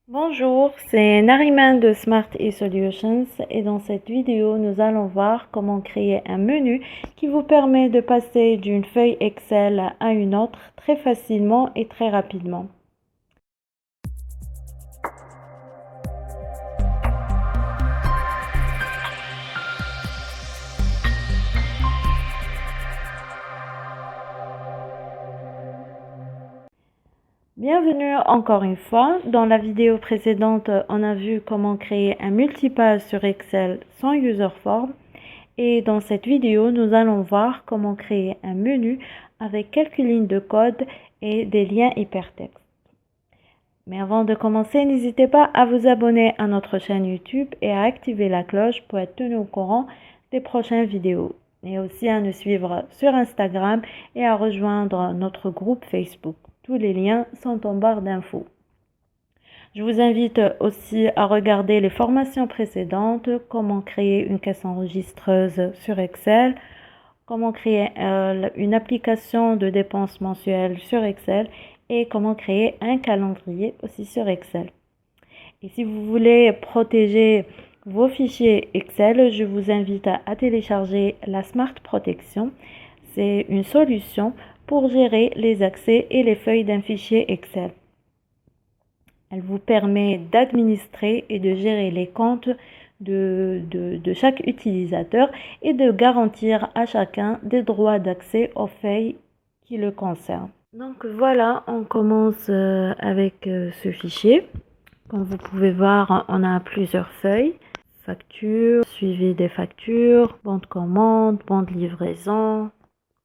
Bonjour, c'est Nariman de Smart eSolutions et dans cette vidéo, nous allons voir comment créer un menu qui vous permet de passer d'une feuille Excel à une autre très facilement et très rapidement. Bienvenue encore une fois. Dans la vidéo précédente, on a vu comment créer un multipage sur Excel sans user form. Et dans cette vidéo, nous allons voir comment créer un menu avec quelques lignes de code et des liens hypertextes. Mais avant de commencer, n'hésitez pas à vous abonner à notre chaîne YouTube et à activer la cloche pour être tenu au courant des prochaines vidéos. Et aussi à nous suivre sur Instagram et à rejoindre notre groupe Facebook. Tous les liens sont en barre d'infos. Je vous invite aussi à regarder les formations précédentes, comment créer une caisse enregistreuse sur Excel, comment créer une application de dépenses mensuelles sur Excel et comment créer un calendrier aussi sur Excel. Et si vous voulez protéger vos fichiers Excel, je vous invite à télécharger la Smart Protection. C'est une solution pour gérer les accès et les feuilles d'un fichier Excel. Elle vous permet d'administrer et de gérer les comptes de chaque utilisateur et de garantir à chacun des droits d'accès aux feuilles qui le concernent. Donc voilà, on commence avec ce fichier. Comme vous pouvez voir, on a plusieurs feuilles. Factures, suivi des factures, bon de commande, bon de livraison,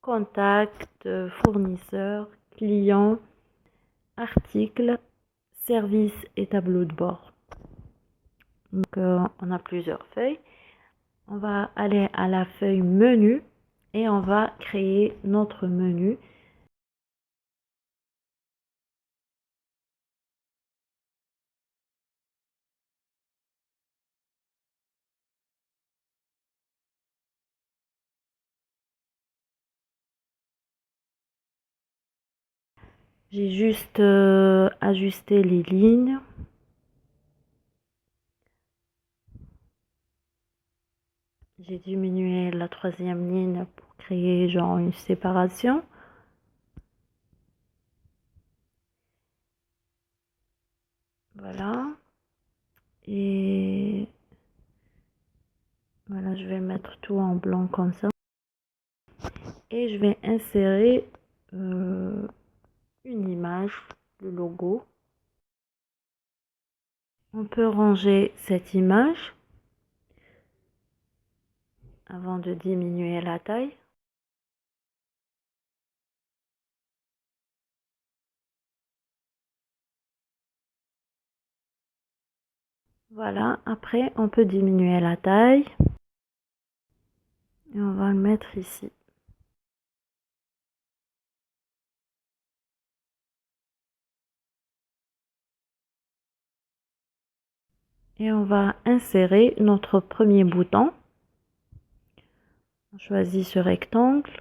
contact, fournisseur, client, article, service et tableau de bord. Donc on a plusieurs feuilles. On va aller à la feuille menu et on va créer notre menu. J'ai juste ajusté les lignes. J'ai diminué la troisième ligne pour créer genre une séparation. Voilà. Et voilà, je vais mettre tout en blanc comme ça. Et je vais insérer une image, le logo. On peut ranger cette image avant de diminuer la taille. Voilà, après on peut diminuer la taille et on va le mettre ici. Et on va insérer notre premier bouton. On choisit ce rectangle.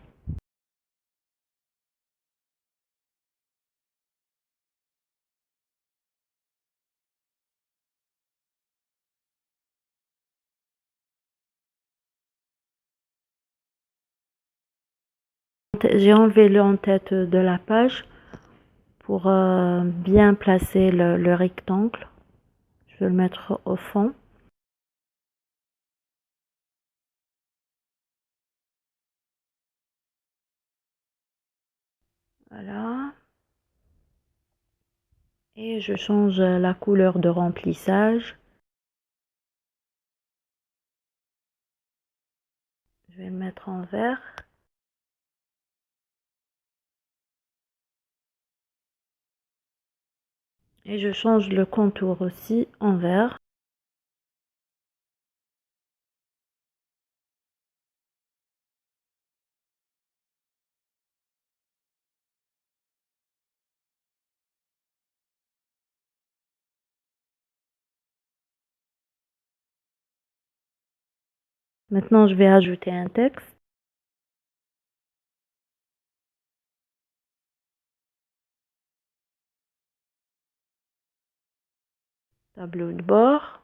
J'ai enlevé le en tête de la page pour bien placer le rectangle. Je vais le mettre au fond. Voilà. Et je change la couleur de remplissage. Je vais le mettre en vert. Et je change le contour aussi en vert. Maintenant, je vais ajouter un texte. tableau de bord.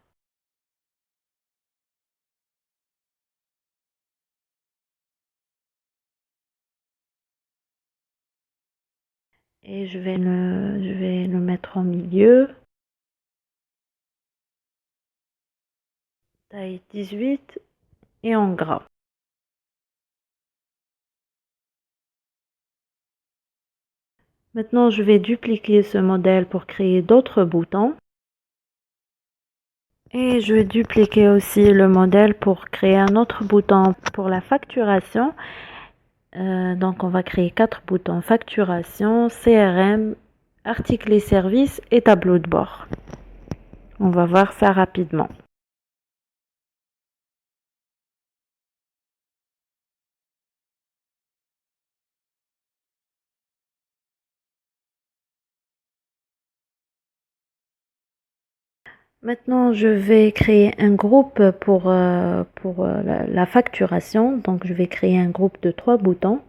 Et je vais le mettre en milieu. Taille 18 et en gras. Maintenant, je vais dupliquer ce modèle pour créer d'autres boutons. Et je vais dupliquer aussi le modèle pour créer un autre bouton pour la facturation. Donc, on va créer 4 boutons: facturation, CRM, articles et services et tableau de bord. On va voir ça rapidement. Maintenant, je vais créer un groupe pour la facturation. Donc, je vais créer un groupe de 3 boutons.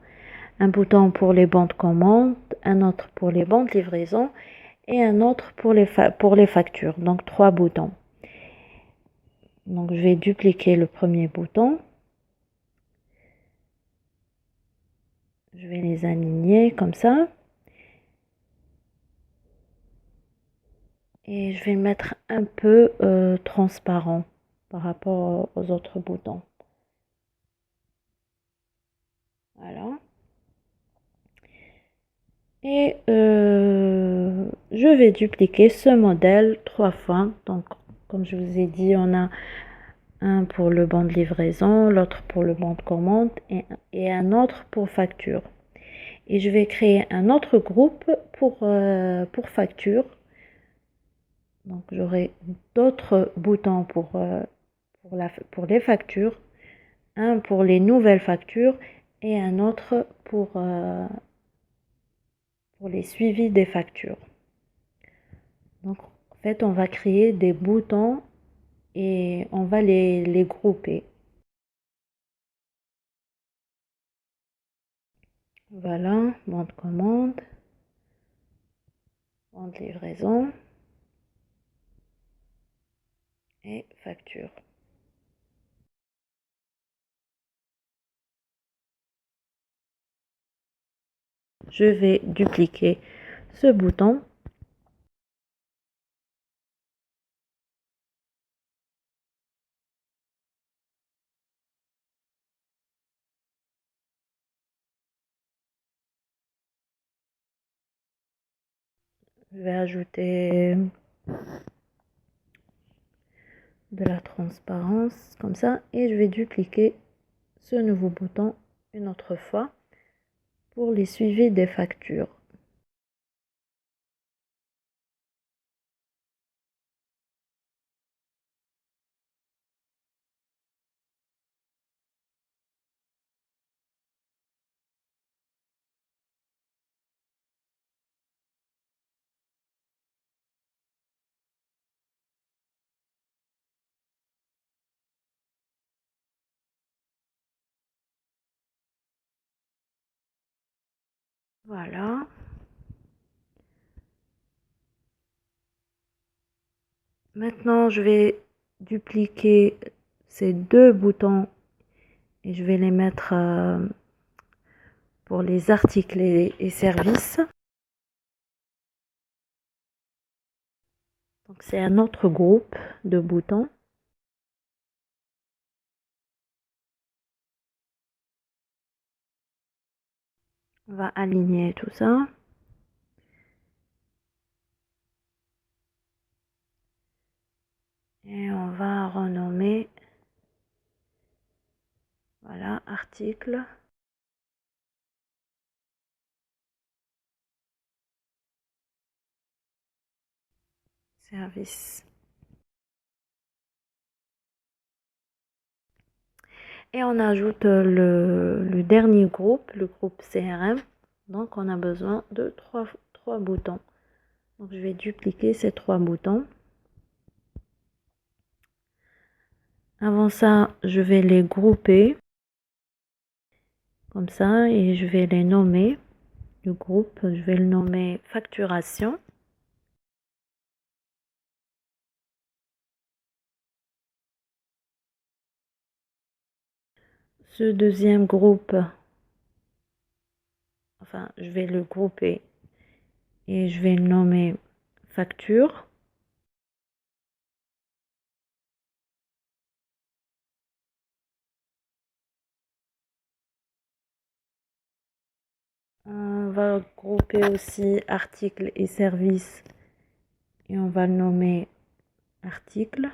Un bouton pour les bons de commande, un autre pour les bons de livraison et un autre pour les factures. Donc, 3 boutons. Donc, je vais dupliquer le premier bouton. Je vais les aligner comme ça. Et je vais mettre un peu transparent par rapport aux autres boutons. Voilà. Et je vais dupliquer ce modèle 3 fois. Donc, comme je vous ai dit, on a un pour le bon de livraison, l'autre pour le bon de commande et un autre pour facture. Et je vais créer un autre groupe pour facture. Donc, j'aurai d'autres boutons pour les factures, un pour les nouvelles factures et un autre pour les suivis des factures. Donc, en fait, on va créer des boutons et on va les grouper. Voilà, bon de commande, bon de livraison et facture. Je vais dupliquer ce bouton. Je vais ajouter de la transparence comme ça et je vais dupliquer ce nouveau bouton une autre fois pour les suivis des factures. Voilà. Maintenant, je vais dupliquer ces 2 boutons et je vais les mettre pour les articles et services. Donc, c'est un autre groupe de boutons. On va aligner tout ça. Et on va renommer, voilà, article, service. Et on ajoute le dernier groupe, le groupe CRM. Donc, on a besoin de 3 boutons. Donc, je vais dupliquer ces 3 boutons. Avant ça, je vais les grouper comme ça et je vais les nommer. Le groupe, je vais le nommer facturation. Ce deuxième groupe, enfin, je vais le grouper et je vais le nommer facture. On va grouper aussi articles et services et on va le nommer article.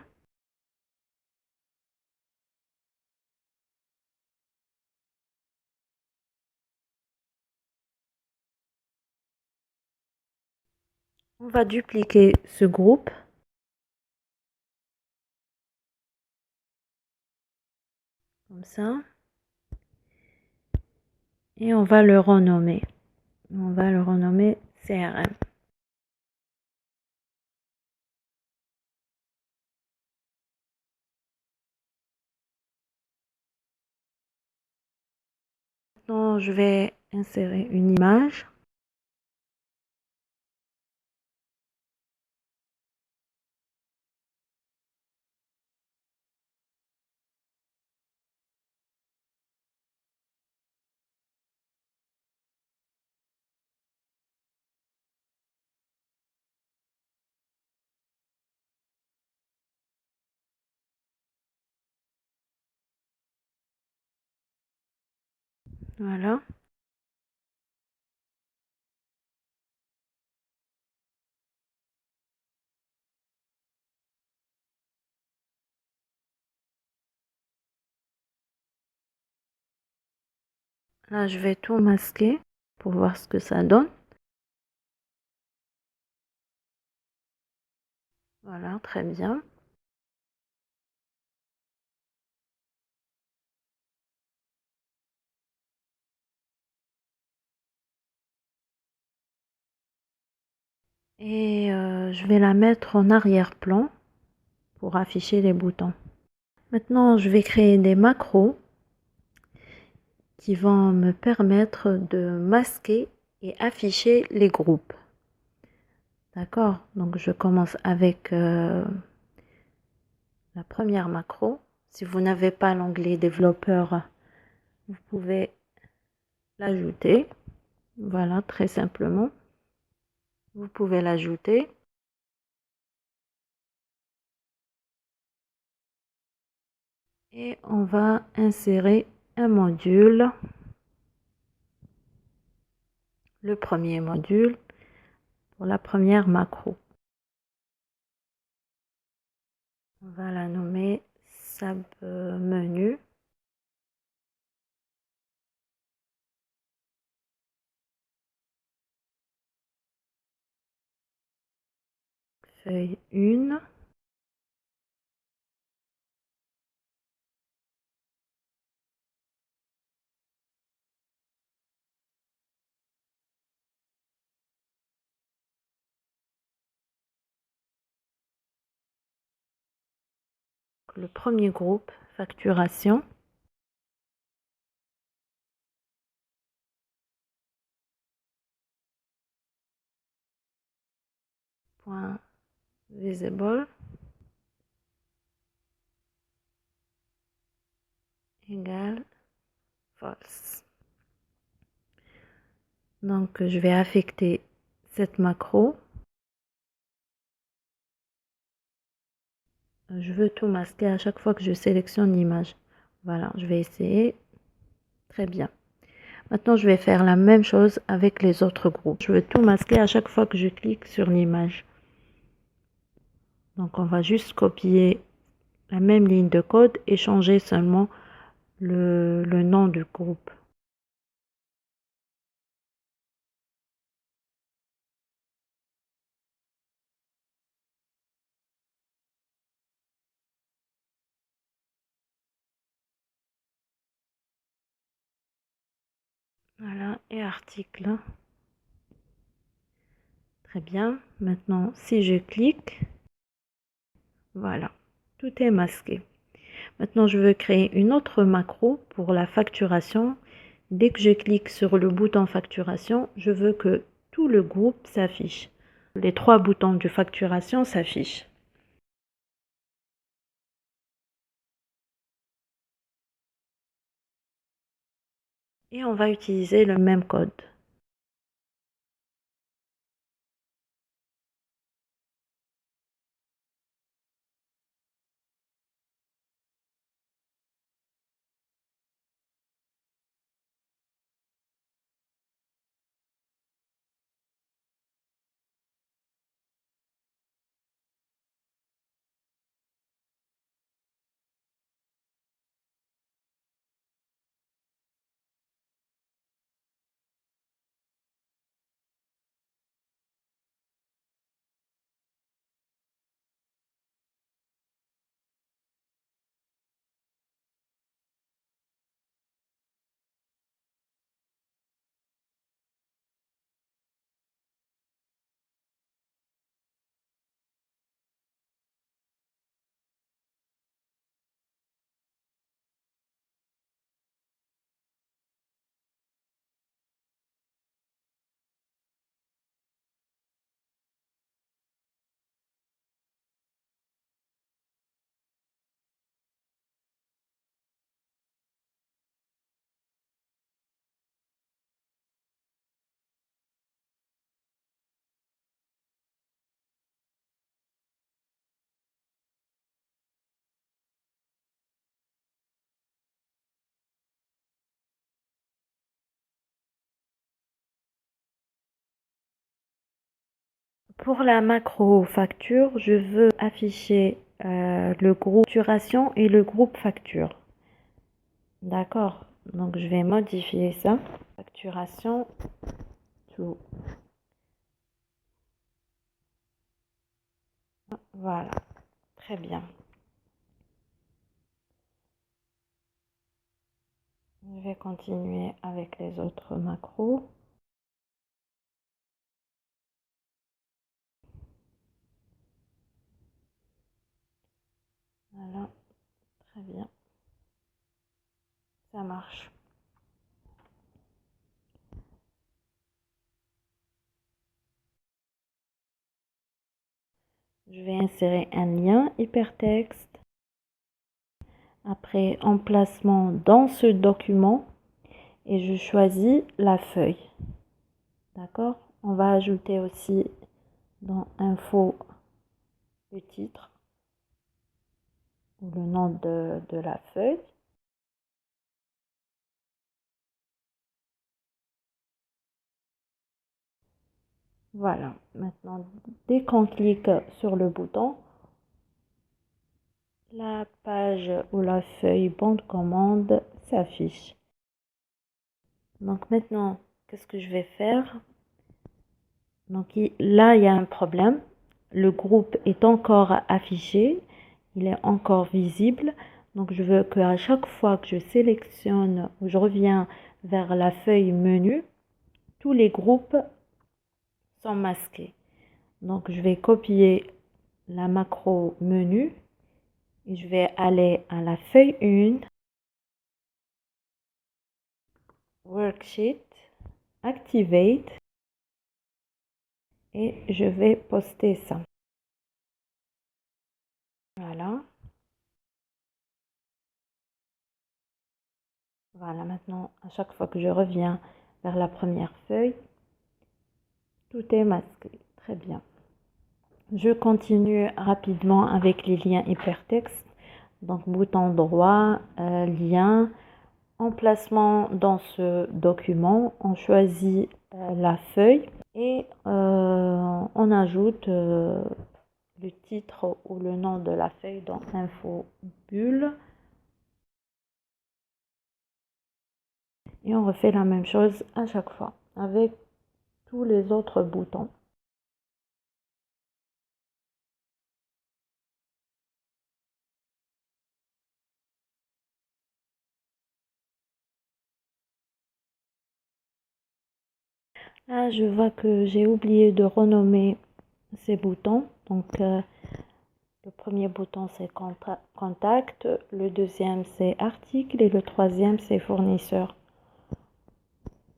On va dupliquer ce groupe. Comme ça. Et on va le renommer. On va le renommer CRM. Maintenant, je vais insérer une image. Voilà. Là, je vais tout masquer pour voir ce que ça donne. Voilà, très bien. Et je vais la mettre en arrière-plan pour afficher les boutons. Maintenant, je vais créer des macros qui vont me permettre de masquer et afficher les groupes. D'accord? Donc, je commence avec la première macro. Si vous n'avez pas l'onglet développeur, vous pouvez l'ajouter. Voilà, très simplement. Vous pouvez l'ajouter. Et on va insérer un module. Le premier module pour la première macro. On va la nommer Sub Menu. Feuille 1. Le premier groupe, facturation. Point visible égale false. Donc, je vais affecter cette macro. Je veux tout masquer à chaque fois que je sélectionne l'image. Voilà, je vais essayer. Très bien. Maintenant, je vais faire la même chose avec les autres groupes. Je veux tout masquer à chaque fois que je clique sur l'image. Donc, on va juste copier la même ligne de code et changer seulement le nom du groupe. Voilà, et article. Très bien. Maintenant, si je clique, voilà, tout est masqué. Maintenant, je veux créer une autre macro pour la facturation. Dès que je clique sur le bouton facturation, je veux que tout le groupe s'affiche. Les 3 boutons de facturation s'affichent. et on va utiliser le même code. Pour la macro facture, je veux afficher le groupe facturation et le groupe facture. D'accord. Donc je vais modifier ça. Facturation tout. Voilà. Très bien. Je vais continuer avec les autres macros. Voilà. Très bien. Ça marche. Je vais insérer un lien hypertexte. Après, emplacement dans ce document. Et je choisis la feuille. D'accord? On va ajouter aussi dans info le titre ou le nom de la feuille. Voilà. Maintenant, dès qu'on clique sur le bouton, la page ou la feuille bon de commande s'affiche. Donc maintenant, qu'est-ce que je vais faire? Donc là, il y a un problème. Le groupe est encore affiché, il est encore visible. Donc je veux qu'à chaque fois que je sélectionne ou je reviens vers la feuille menu, tous les groupes sont masqués. Donc je vais copier la macro menu et je vais aller à la feuille 1, worksheet, activate et je vais poster ça. Voilà. Voilà, maintenant, à chaque fois que je reviens vers la première feuille, tout est masqué. Très bien. Je continue rapidement avec les liens hypertextes. Donc, bouton droit, lien, emplacement dans ce document. On choisit la feuille et on ajoute le titre ou le nom de la feuille dans info bulle. Et on refait la même chose à chaque fois avec tous les autres boutons. Là, je vois que j'ai oublié de renommer ces boutons. Donc, le premier bouton, c'est contact. Le deuxième, c'est article. Et le troisième, c'est fournisseur.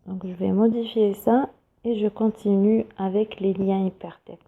Donc, je vais modifier ça et je continue avec les liens hypertextes.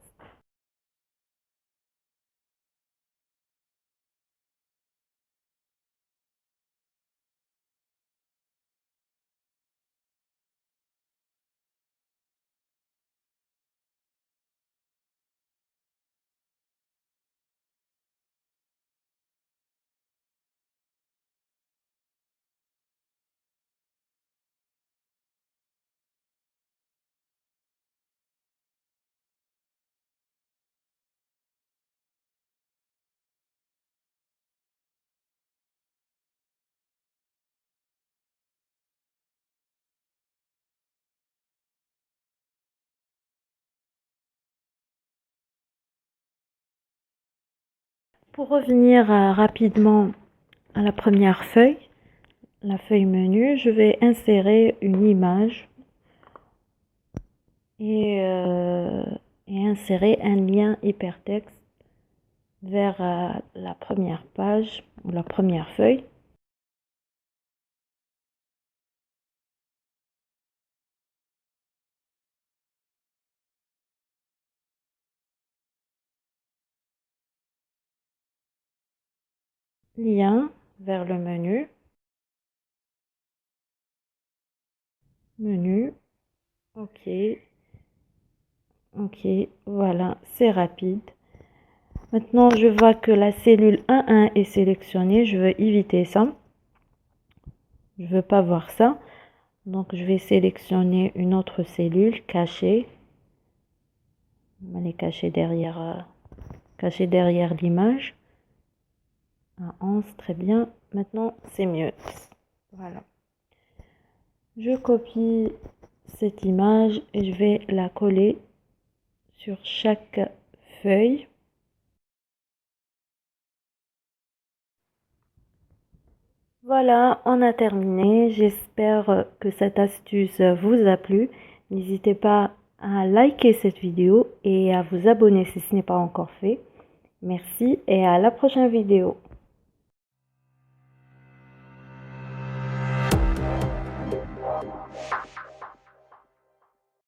Pour revenir rapidement à la première feuille, la feuille menu, je vais insérer une image et insérer un lien hypertexte vers la première page ou la première feuille. Lien vers le menu. Menu. OK. OK. Voilà, c'est rapide. Maintenant, je vois que la cellule 1.1 est sélectionnée. Je veux éviter ça. Je veux pas voir ça. Donc, je vais sélectionner une autre cellule cachée. Elle est cachée derrière l'image. Un 11, très bien. Maintenant, c'est mieux. Voilà. Je copie cette image et je vais la coller sur chaque feuille. Voilà, on a terminé. J'espère que cette astuce vous a plu. N'hésitez pas à liker cette vidéo et à vous abonner si ce n'est pas encore fait. Merci et à la prochaine vidéo.